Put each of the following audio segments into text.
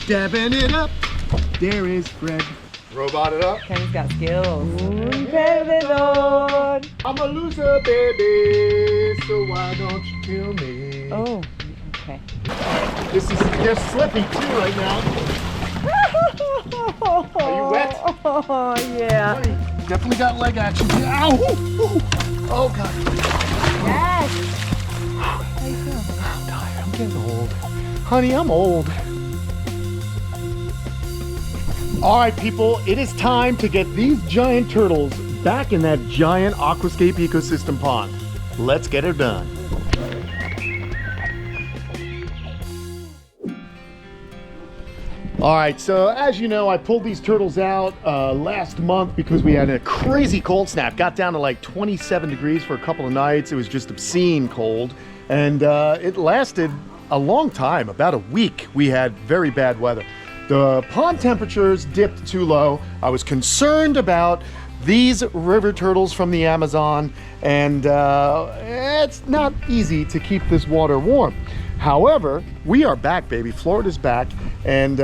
Dabbing it up. There is Fred. Robot it up. Ken's got skills. Devon. I'm a loser, baby, so why don't you kill me? Oh, okay. They're slippy too right now. Are you wet? Oh, yeah. Honey, definitely got leg action. Ow! Oh, God. Yes. I'm tired. I'm getting old. Honey, I'm old. All right, people, it is time to get these giant turtles back in that giant aquascape ecosystem pond. Let's get it done. All right, so as you know, I pulled these turtles out last month because we had a crazy cold snap. Got down to like 27 degrees for a couple of nights. It was just obscene cold. And it lasted a long time, about a week. We had very bad weather. The pond temperatures dipped too low. I was concerned about these river turtles from the Amazon, and it's not easy to keep this water warm. However, we are back, baby. Florida's back, and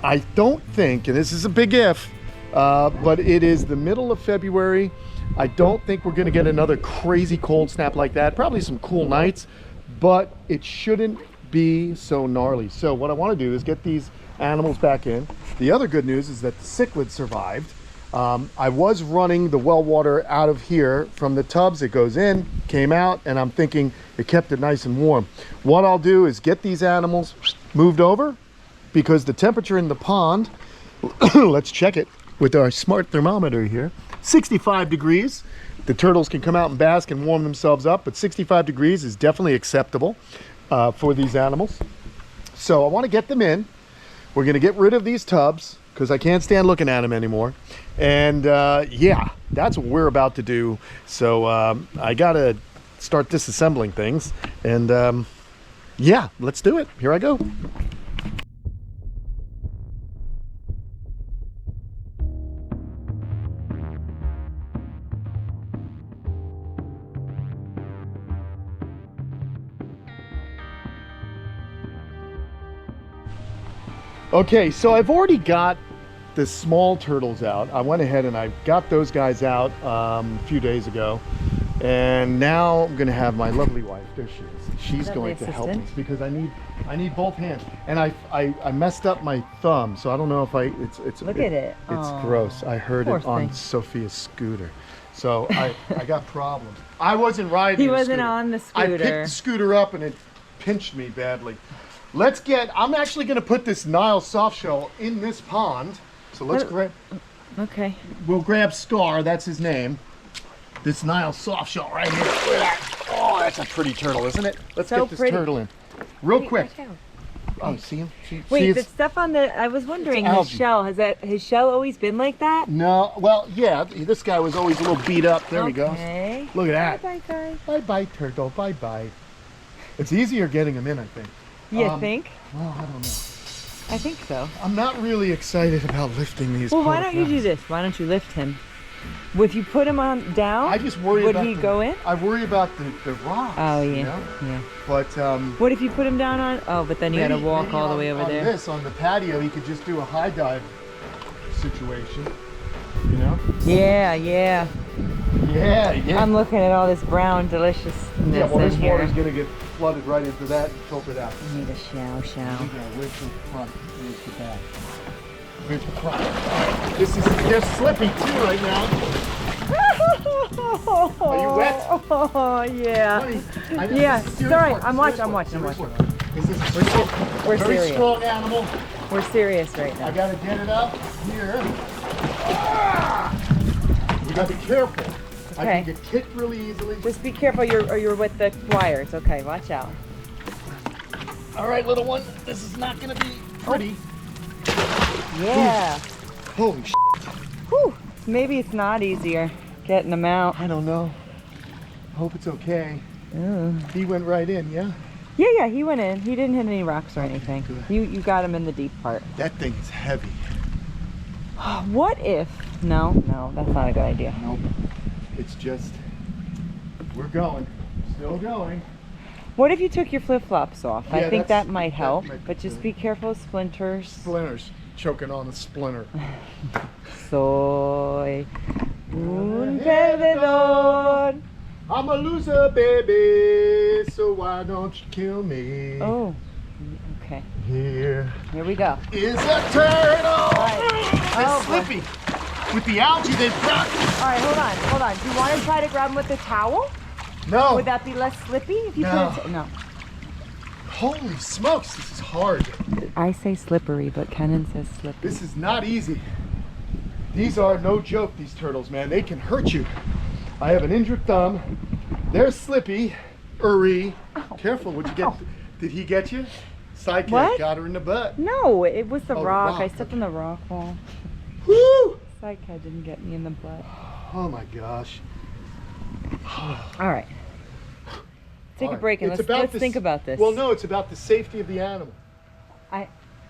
I don't think, and this is a big if, but it is the middle of February. I don't think we're gonna get another crazy cold snap like that. Probably some cool nights, but it shouldn't be so gnarly. So what I wanna do is get these animals back in. The other good news is that the cichlid survived. I was running the well water out of here from the tubs. It goes in, came out, and I'm thinking it kept it nice and warm. What I'll do is get these animals moved over because the temperature in the pond, let's check it with our smart thermometer here, 65 degrees. The turtles can come out and bask and warm themselves up, but 65 degrees is definitely acceptable for these animals. So I want to get them in. We're going to get rid of these tubs because I can't stand looking at them anymore. And yeah, that's what we're about to do. So I got to start disassembling things. And yeah, let's do it. Here I go. Okay, so I've already got the small turtles out. I went ahead and I got those guys out a few days ago. And now I'm gonna have my lovely wife, there she is. She's going to help me because I need both hands. And I messed up my thumb, so I don't know if Look at it. It's gross. I heard it on Sophia's scooter. So I got problems. I wasn't riding. He wasn't on the scooter. I picked the scooter up and it pinched me badly. I'm actually going to put this Nile Softshell in this pond. So let's grab. Okay. We'll grab Star, that's his name. This Nile Softshell right here. Look at that. Oh, that's a pretty turtle, isn't it? Let's get this turtle in. Real quick. Oh, see him? Wait, the stuff on the, I was wondering, his shell, his shell always been like that? No, well, yeah, this guy was always a little beat up. There he goes. Look at that. Bye-bye, guys. Bye-bye, turtle. Bye-bye. It's easier getting him in, I think. You think? Well, I don't know. I think so. I'm not really exciid about lifting these. Well, why don't you do this? Why don't you lift him? If you put him on down, I just worry would he go in? I worry about the rocks. Oh, yeah. You know? Yeah. But what if you put him down on? Oh, but then you got to walk all the way over there. On the patio, he could just do a high dive situation. You know? Yeah, yeah. Yeah, yeah. I'm looking at all this brown deliciousness yeah, well, this in here. water's gonna get flooded right into that and filtered out. I need a shower. Where's the front? Where's the back? Where's the front? They're slippy too right now. Are you wet? Oh, yeah. Honey, yeah, sorry. I'm watching. This is We're very serious. strong animal. We're serious right now. I gotta get it up here. You gotta be careful. Okay. I can get kicked really easily. Just be careful, you're with the wires. Okay, watch out. All right, little one. This is not gonna be pretty. Yeah. Holy shit. Whew. Maybe it's not easier getting them out. I don't know. Hope it's okay. Ooh. He went right in, yeah? Yeah, he went in. He didn't hit any rocks or anything. Good. You got him in the deep part. That thing is heavy. What if? No, that's not a good idea. Nope. It's just, we're going. Still going. What if you took your flip-flops off? Yeah, I think that might help, might be but just good. be careful of splinters. Splinters. Choking on the splinter. Soy un perdedor. I'm a loser, baby, so why don't you kill me? Oh, okay. Here Here we go. is a turtle. Right. It's Oh, boy. slippy. With the algae they've got. All right, hold on. Do you want to try to grab them with a towel? No. Would that be less slippy if you No. put it? No. Holy smokes, this is hard. I say slippery, but Kenan says slippery. This is not easy. These are no joke, these turtles, man. They can hurt you. I have an injured thumb. They're slippy. Careful, what'd you get? Ow. Did he get you? Sidekick What? got her in the butt. No, it was the Oh, rock. I rock. stepped on the rock wall. Woo! Sidekick didn't get me in the butt. Oh my gosh. All right. Take All a right. break and It's let's about think about this. Well, no, it's about the safety of the animal. Are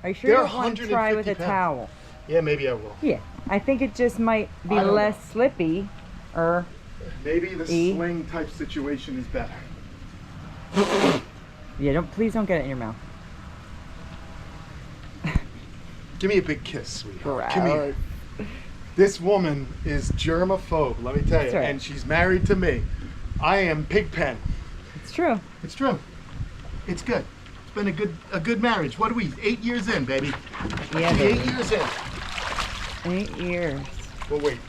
you sure They're you don't want to try with a 150 towel? Yeah, maybe I will. Yeah. I think it just might be I don't less slippy. Maybe the E? sling type situation is better. Yeah, please don't get it in your mouth. Give me a big kiss, sweetheart. Gross. Come here. This woman is germaphobe, let me tell you, That's right. and she's married to me. I am Pigpen. It's true. It's true. It's good. It's been a good marriage. What are we? 8 years in, baby. Yeah, We 8 baby. years in. 8 years. Well, wait.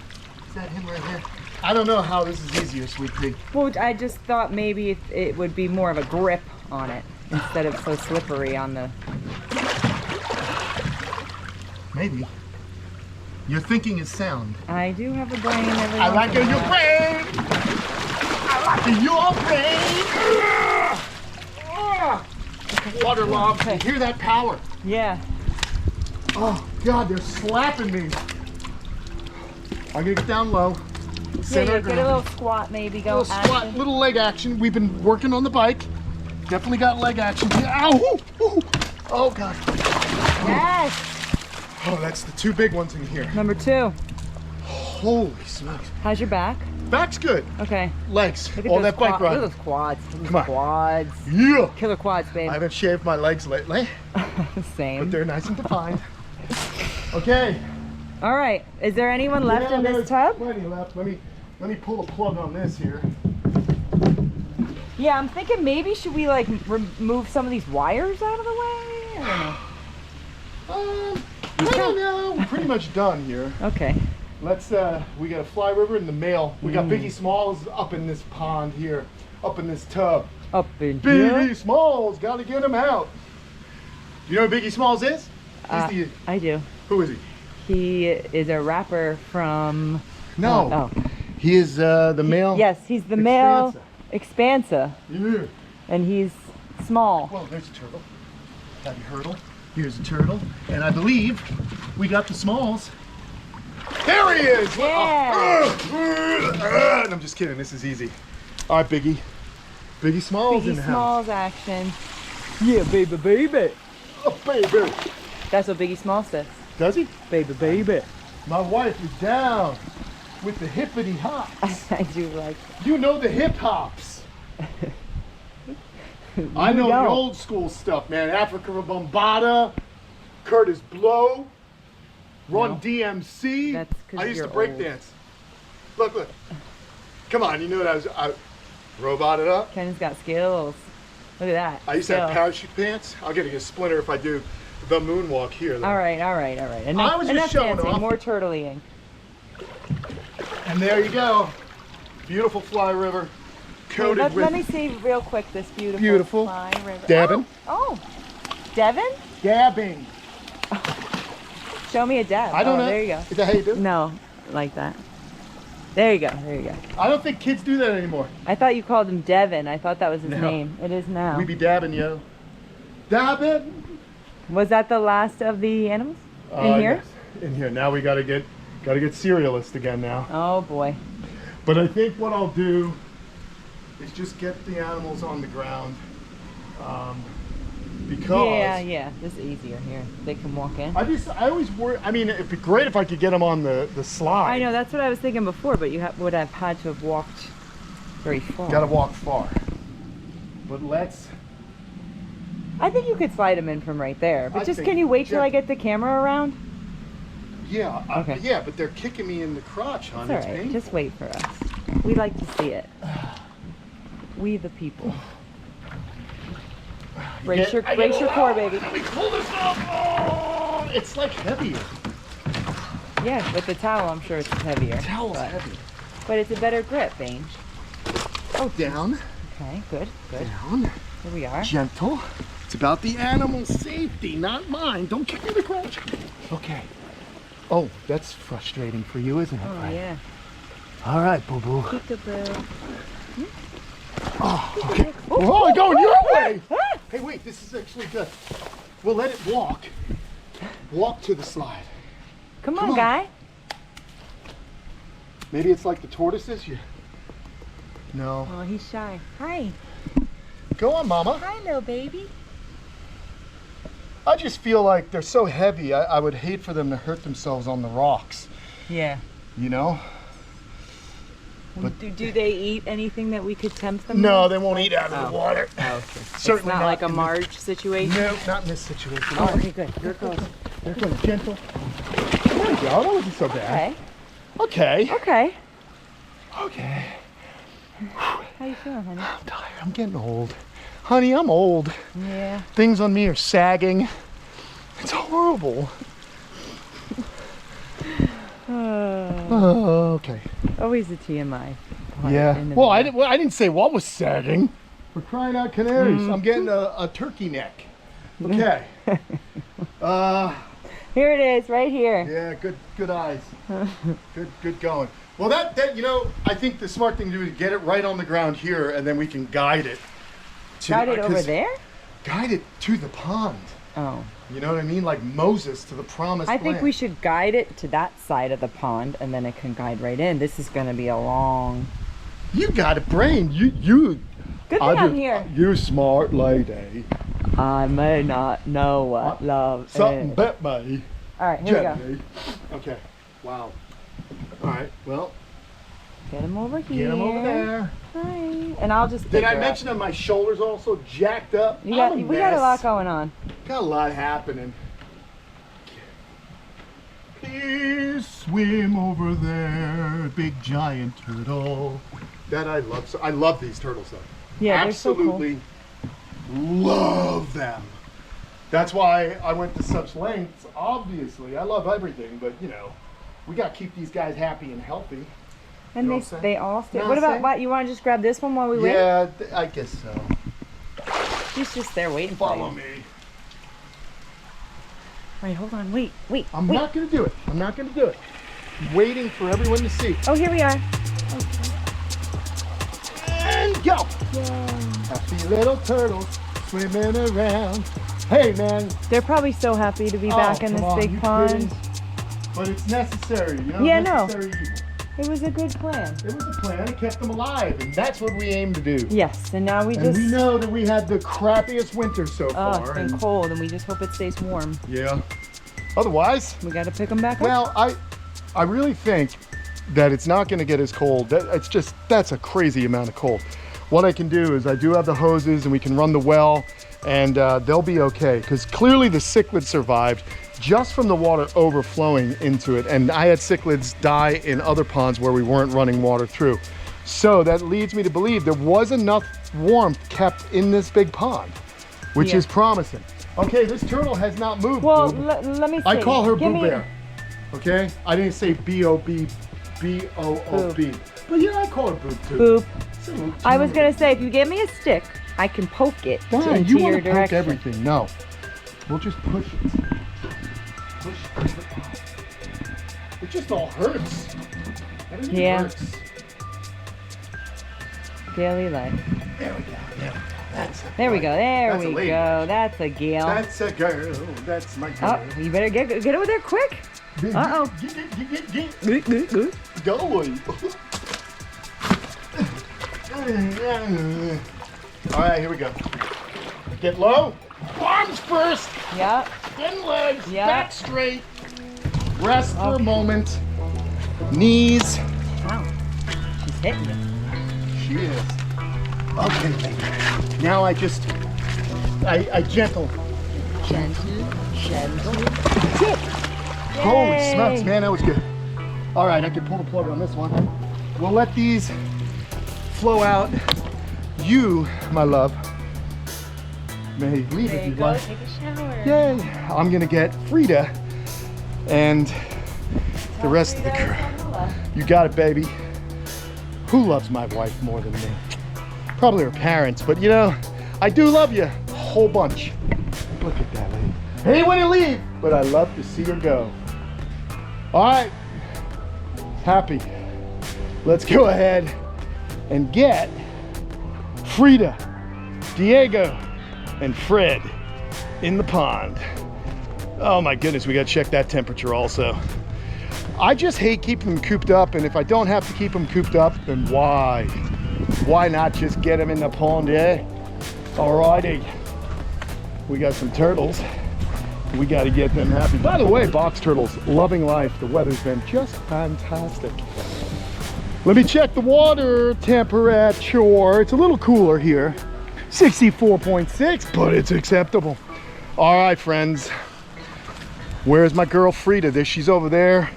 Is that him right here? I don't know how this is easier, sweet pig. Well, I just thought maybe it would be more of a grip on it instead of so slippery on the... Maybe. Your thinking is sound. I do have a brain every I once like in a your while. brain. I like your brain. Waterlogged. Okay. You hear that power? Yeah. Oh God, they're slapping me. I'm gonna get down low. Center Yeah, of get a gravity. little squat maybe. Go Little squat, action. little leg action. We've been working on the bike. Definitely got leg action. Ow! Ooh, ooh. Oh God. Yes. Oh, that's the 2 big ones in here. Number 2. Holy smokes. How's your back? Back's good. Okay. Legs. Look at All those that bike Look at ride. those quads. Those Come on. Quads. Yeah. Killer quads, babe. I haven't shaved my legs lately, Same. but they're nice and defined. Okay. All right. Is there anyone left Yeah, in this there's tub? Plenty left. Let me pull a plug on this here. Yeah, I'm thinking maybe should we like remove some of these wires out of the way? I I don't know. We're pretty much done here. don't know. Okay. Let's we got a fly river in the male. We got Biggie Smalls up in this pond here, up in this tub. Up in Biggie here. Smalls, gotta get him out. You know who Biggie Smalls is? He's I do. who is he? He is a rapper from. No. He is the male. Yes, he's the male Expansa, Yeah. and he's small. Well, there's a turtle. Happy hurdle. Here's a turtle. And I believe we got the Smalls. There he is! Yeah. And I'm just kidding, this is easy. All right, Biggie. Biggie Smalls in Biggie the house. Smalls action. Yeah, baby, baby. Oh, baby. That's what Biggie Smalls says. Does he? Baby, baby. My wife is down with the hippity hops. I do like. You know the hip hops. I know the old school stuff, man. Africa Bombada, Curtis Blow, Run No. DMC. That's 'cause I used you're to break old. dance. Look. Come on, you know that I robot it up. Kenan's got skills. Look at that. I used to have Skill. parachute pants. I'll get a splinter if I do the moonwalk here. Though. All right. Enough, I was just enough showing dancing. off. More turtling. And there you go. Beautiful fly river. Coated with Let me see real quick this Beautiful. fly river. Devon. Oh, Devon? dabbing. Show me a dab. I don't know. There you go. Is that how you do it? No, like that. There you go. I don't think kids do that anymore. I thought you called him Devon. I thought that was his No. name. It is now. We be dabbing, yo. Dabbing. Was that the last of the animals in here? Yes. In here. Now we gotta get serialist again now. Oh boy. But I think what I'll do is just get the animals on the ground. Because Yeah. This is easier here. They can walk in. I always worry. I mean, it'd be great if I could get them on the slide. I know, that's what I was thinking before, but you would have had to have walked very far. Gotta walk far. But let's... I think you could slide them in from right there. But I can you wait till yeah. I get the camera around? Yeah, Okay. yeah, but they're kicking me in the crotch, hon. It's all right. painful. Just wait for us. We like to see it. We the people. Brace your core, baby. Let me pull this up. Oh, it's like heavier. Yeah, with the towel, I'm sure it's heavier. The towel's heavy. But it's a better grip, Bane. Oh, down. Okay, good, good. Down. Here we are. Gentle. It's about the animal's safety, not mine. Don't kick me in the crotch. Okay. Oh, that's frustrating for you, isn't it? Oh, yeah. All right, boo-boo. Peekaboo. Oh, okay. Oh, going your way. Hey, wait, this is actually good. We'll let it walk. Walk to the slide. Come on, guy. Maybe it's like the tortoises. No. Oh, he's shy. Hi. Go on, Mama. Hi, little baby. I just feel like they're so heavy. I would hate for them to hurt themselves on the rocks. Yeah. You know? But do they eat anything that we could tempt them? No, with? they won't eat out of the water. Oh, okay. Certainly it's not like a Marge situation? No, not in this situation. Oh, okay, good. Here it goes. There it goes, gentle. There we go, that wasn't so bad. Okay. Okay. Okay. Okay. How you feeling, honey? I'm tired, I'm getting old. Honey, I'm old. Yeah. Things on me are sagging. It's horrible. Okay. Always a TMI. Yeah. Well, I didn't say what was sagging. We're crying out canaries. I'm getting a turkey neck. Okay. Here it is, right here. Yeah, good eyes. Good going. Well, that you know, I think the smart thing to do is get it right on the ground here, and then we can guide it. Guide it over there? Guide it to the pond. Oh. You know what I mean? Like Moses to the promised land. I think we should guide it to that side of the pond, and then it can guide right in. This is going to be a long... You got a brain. You. Good thing I'm here. You smart lady. I may not know what love Something is. bet me. All right, here Gently. Okay. Wow. All right. Well. Get him over here. Get him over there. Hi. And I'll just. Did I mention that my shoulders also jacked up? We got a lot going on. Got a lot happening. Please swim over there, big giant turtle. That I love. So I love these turtles though. Yeah, absolutely love them. That's why I went to such lengths. Obviously, I love everything, but you know, we got to keep these guys happy and healthy. And you know they all stay. What about what? You want to just grab this one while we wait? Yeah, I guess so. He's just there waiting for you. Follow me. All right, hold on. Wait. I'm not going to do it. I'm not going to do it. I'm waiting for everyone to see. Oh, here we are. And go. Yay. Happy little turtles swimming around. Hey, man. They're probably so happy to be back in this big pond. Kidding? But it's necessary, you know? Yeah, necessary evil. It was a good plan. It was a plan. It kept them alive, and that's what we aim to do. Yes, and now we And we know that we had the crappiest winter so Oh, far. it's been cold, and we just hope it stays warm. Yeah. Otherwise, We got to pick them back up. well, I really think that it's not going to get as cold. That's a crazy amount of cold. What I can do is I do have the hoses, and we can run the well, and they'll be okay, because clearly the cichlid survived just from the water overflowing into it, and I had cichlids die in other ponds where we weren't running water through. So that leads me to believe there was enough warmth kept in this big pond, which is promising. Okay, this turtle has not moved. Well, Boob. let me see. I call her Give Boo me- Bear. Okay? I didn't say B-O-B-B-O-O-B. But yeah, I call her Boob too. Boop. So, I was going to say, if you give me a stick, I can poke it Dad, into you your want to poke direction. everything. No. We'll just push it. Push it. It just all hurts. Everything hurts. Daily life. There we go. There we go. There That's a we lady. go. That's a Gail. That's a girl. That's my girl. Oh, you better get over there quick. Uh-oh. Go away. All right, here we go. Get low. Arms first. Yep. Then legs. Yep. Back straight. Rest for a moment. Knees. Wow. She's hitting you. She is. Okay, baby. Now I gentle. Gentle. That's it. Holy smokes, man, that was good. All right, I can pull the plug on this one. We'll let these flow out. You, my love, may leave if you'd like. Take a shower. Yay! I'm gonna get Freda and the rest of the crew. You got it, baby. Who loves my wife more than me? Probably her parents, but you know, I do love you a whole bunch. Look at that lady. I hate when you leave, but I love to see her go. All right, happy. Let's go ahead and get Freda, Diego, and Fred in the pond. Oh my goodness, we gotta check that temperature also. I just hate keeping them cooped up, and if I don't have to keep them cooped up, then why? Why not just get them in the pond, yeah? Alrighty, we got some turtles. We gotta get them happy. By the way, box turtles, loving life. The weather's been just fantastic. Let me check the water temperature. It's a little cooler here. 64.6, but it's acceptable. All right, friends. Where's my girl Freda? She's over there.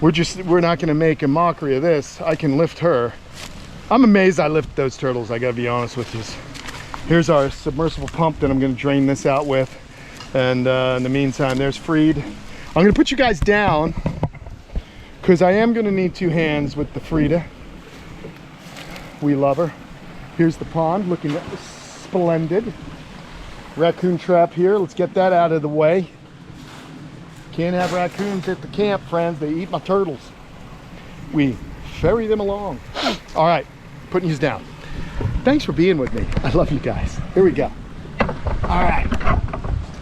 We're not gonna make a mockery of this. I can lift her. I'm amazed I lift those turtles, I gotta be honest with you. Here's our submersible pump that I'm gonna drain this out with. And in the meantime, there's Freda. I'm gonna put you guys down because I am gonna need two hands with the Freda. We love her. Here's the pond, looking splendid. Raccoon trap here, let's get that out of the way. Can't have raccoons at the camp, friends. They eat my turtles. We ferry them along. All right, putting you down. Thanks for being with me. I love you guys. Here we go. All right.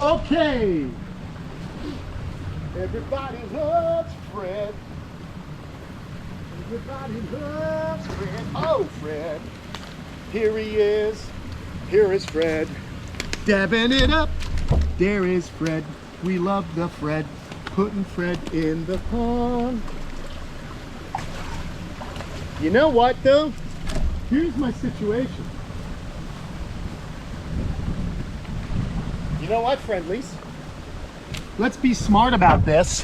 Okay. Everybody loves Fred. Everybody loves Fred. Oh, Fred. Here he is. Here is Fred. Dabbing it up. There is Fred. We love the Fred. Putting Fred in the pond. You know what, though? Here's my situation. You know what, friendlies? Let's be smart about this.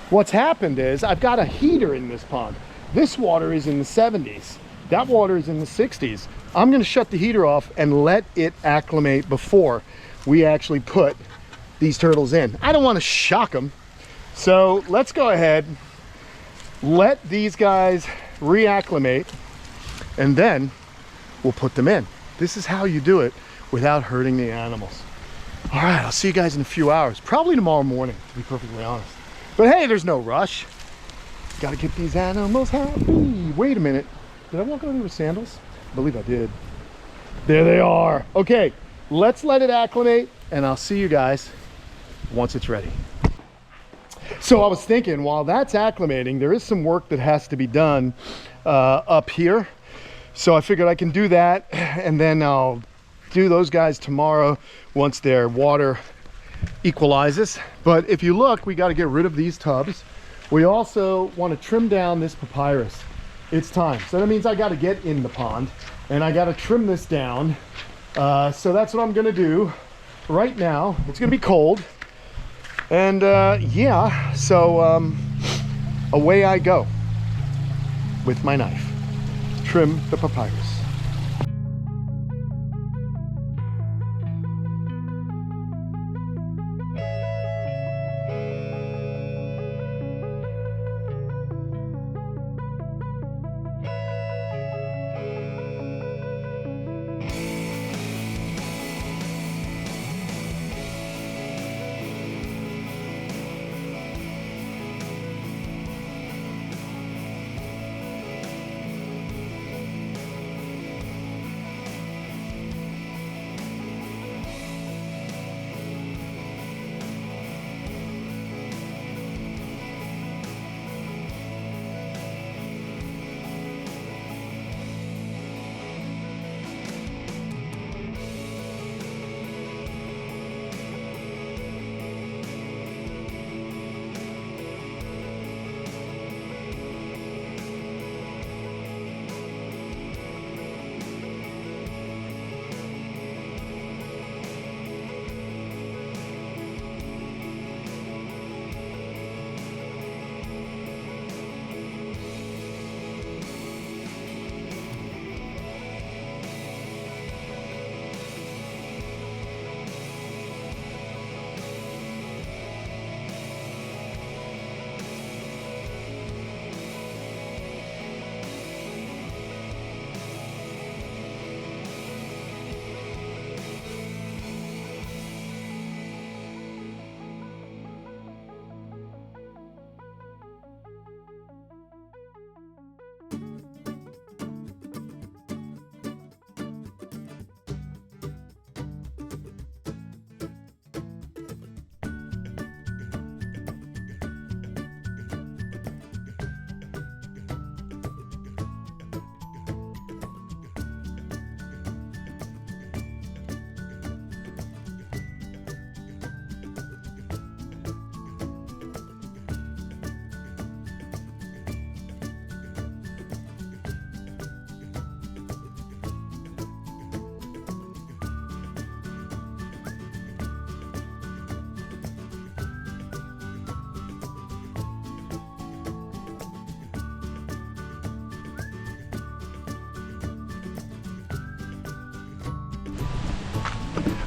What's happened is I've got a heater in this pond. This water is in the 70s. That water is in the 60s. I'm gonna shut the heater off and let it acclimate before we actually put these turtles in. I don't wanna shock them. So let's go ahead, let these guys reacclimate, and then we'll put them in. This is how you do it without hurting the animals. All right, I'll see you guys in a few hours, probably tomorrow morning, to be perfectly honest. But hey, there's no rush. Gotta get these animals happy. Wait a minute, did I walk over there with sandals? I believe I did. There they are. Okay, let's let it acclimate, and I'll see you guys once it's ready. So I was thinking, while that's acclimating, there is some work that has to be done up here. So I figured I can do that, and then I'll do those guys tomorrow once their water equalizes. But if you look, we got to get rid of these tubs. We also want to trim down this papyrus. It's time. So that means I got to get in the pond, and I got to trim this down. So that's what I'm going to do right now. It's going to be cold. And yeah, so away I go with my knife. Trim the papyrus.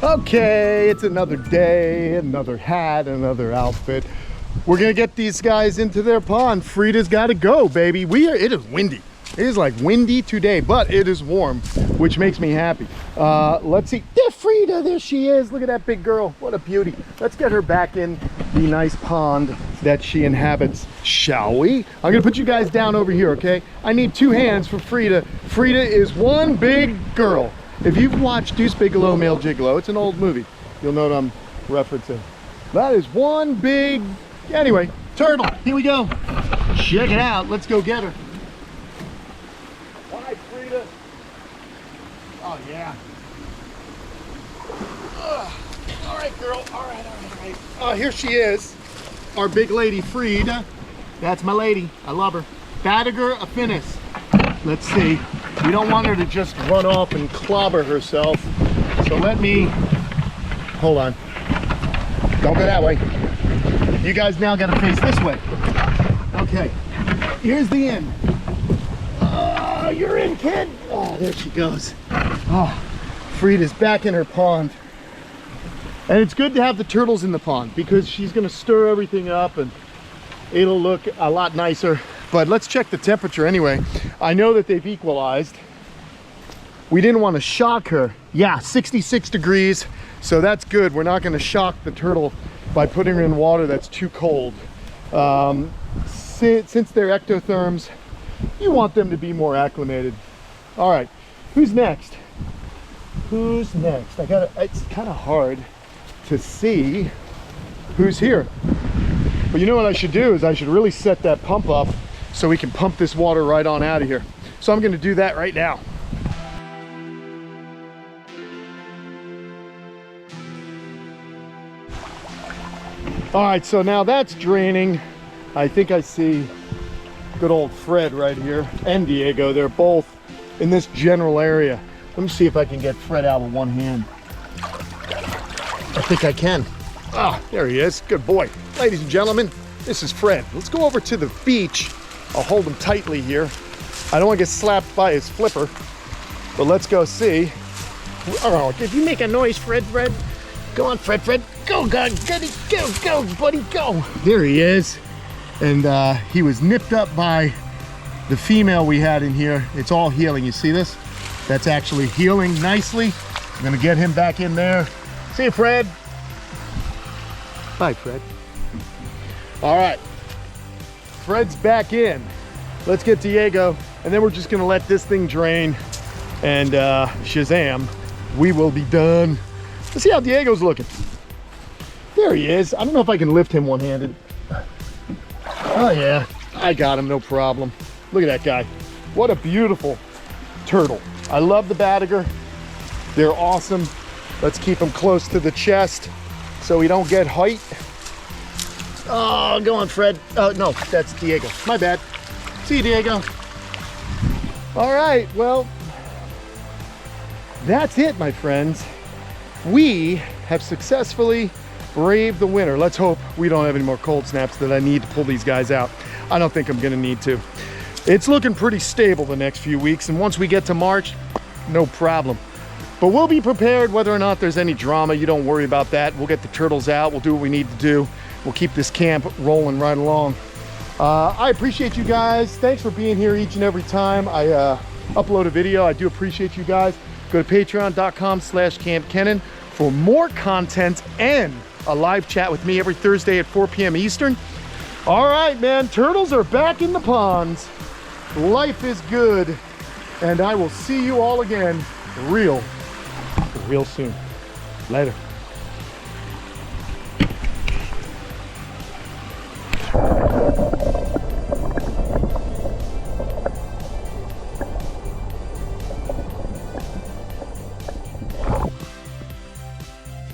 Okay, it's another day, another hat, another outfit. We're gonna get these guys into their pond. Freda's gotta go, baby. It is windy. It is like windy today, but it is warm, which makes me happy. Let's see. There's Freda, there she is. Look at that big girl, what a beauty. Let's get her back in the nice pond that she inhabits, shall we? I'm gonna put you guys down over here, okay? I need 2 hands for Freda. Freda is one big girl. If you've watched Deuce Bigalow, Male Gigolo, it's an old movie. You'll know what I'm referencing. That is one big, anyway, turtle. Here we go. Check it out. Let's go get her. Hi, Freda. Oh, yeah. All right, girl. All right. Oh, here she is. Our big lady, Freda. That's my lady. I love her. Badiger affinis. Let's see. We don't want her to just run off and clobber herself. So let me, hold on. Don't go that way. You guys now got to face this way. Okay, here's the end. Oh, you're in, kid. Oh, there she goes. Oh, Freda's back in her pond. And it's good to have the turtles in the pond because she's going to stir everything up and it'll look a lot nicer. But let's check the temperature anyway. I know that they've equalized. We didn't want to shock her. Yeah, 66 degrees. So that's good. We're not going to shock the turtle by putting her in water that's too cold. Since they're ectotherms, you want them to be more acclimated. All right, who's next? Who's next? It's kind of hard to see who's here. But you know what I should do is I should really set that pump up so we can pump this water right on out of here. So I'm going to do that right now. All right, so now that's draining. I think I see good old Fred right here and Diego. They're both in this general area. Let me see if I can get Fred out with one hand. I think I can. Ah, there he is. Good boy. Ladies and gentlemen, this is Fred. Let's go over to the beach. I'll hold him tightly here. I don't want to get slapped by his flipper, but let's go see. Oh, did you make a noise, Fred? Go on, Fred. Go, God, go, buddy, go. There he is. And he was nipped up by the female we had in here. It's all healing. You see this? That's actually healing nicely. I'm gonna get him back in there. See you, Fred. Bye, Fred. All right. Fred's back in. Let's get Diego, and then we're just gonna let this thing drain, and Shazam, we will be done. Let's see how Diego's looking. There he is. I don't know if I can lift him one-handed. Oh yeah, I got him, no problem. Look at that guy. What a beautiful turtle. I love the Badiger. They're awesome. Let's keep them close to the chest so we don't get height. Oh, go on, Fred. Oh, no, that's Diego. My bad. See you, Diego. All right, well, that's it, my friends. We have successfully braved the winter. Let's hope we don't have any more cold snaps that I need to pull these guys out. I don't think I'm gonna need to. It's looking pretty stable the next few weeks, and once we get to March, no problem. But we'll be prepared whether or not there's any drama. You don't worry about that. We'll get the turtles out. We'll do what we need to do. We'll keep this camp rolling right along. I appreciate you guys. Thanks for being here each and every time I upload a video. I do appreciate you guys. Go to patreon.com/CampKenan for more content and a live chat with me every Thursday at 4 p.m. Eastern. All right, man, turtles are back in the ponds. Life is good, and I will see you all again real soon. Later.